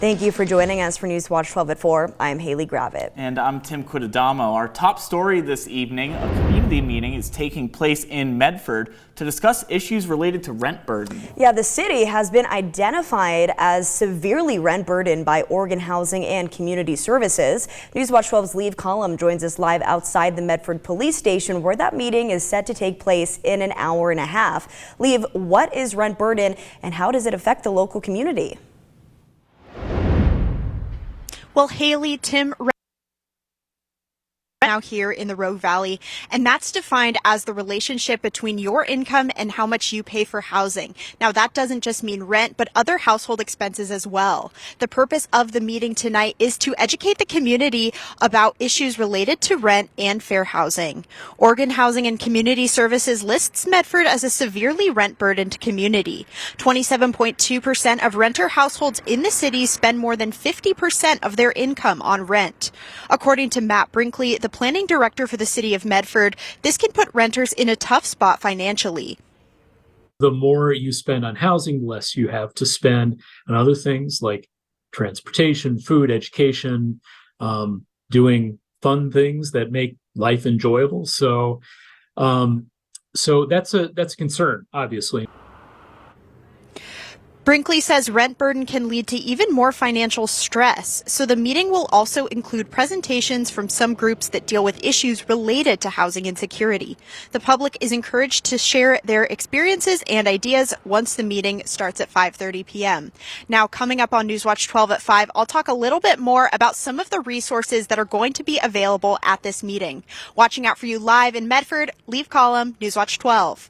Thank you for joining us for Newswatch 12 at 4. I'm Haley Gravitt. And I'm Tim Quidadamo. Our top story this evening, a community meeting is taking place in Medford to discuss issues related to rent burden. Yeah, the city has been identified as severely rent burdened by Oregon Housing and Community Services. Newswatch 12's Leave column joins us live outside the Medford police station, where that meeting is set to take place in an hour and a half. Leave, what is rent burden and how does it affect the local community? Well, Haley, Tim, now here in the Rogue Valley, and that's defined as the relationship between your income and how much you pay for housing. Now, that doesn't just mean rent, but other household expenses as well. The purpose of the meeting tonight is to educate the community about issues related to rent and fair housing. Oregon Housing and Community Services lists Medford as a severely rent-burdened community. 27.2% of renter households in the city spend more than 50% of their income on rent. According to Matt Brinkley, the planning director for the city of Medford, this can put renters in a tough spot financially. The more you spend on housing, the less you have to spend on other things like transportation, food, education, doing fun things that make life enjoyable. So that's a concern, obviously. Brinkley says rent burden can lead to even more financial stress, so the meeting will also include presentations from some groups that deal with issues related to housing insecurity. The public is encouraged to share their experiences and ideas once the meeting starts at 5:30 p.m. Now, coming up on Newswatch 12 at 5, I'll talk a little bit more about some of the resources that are going to be available at this meeting. Watching out for you live in Medford, Leave column, Newswatch 12.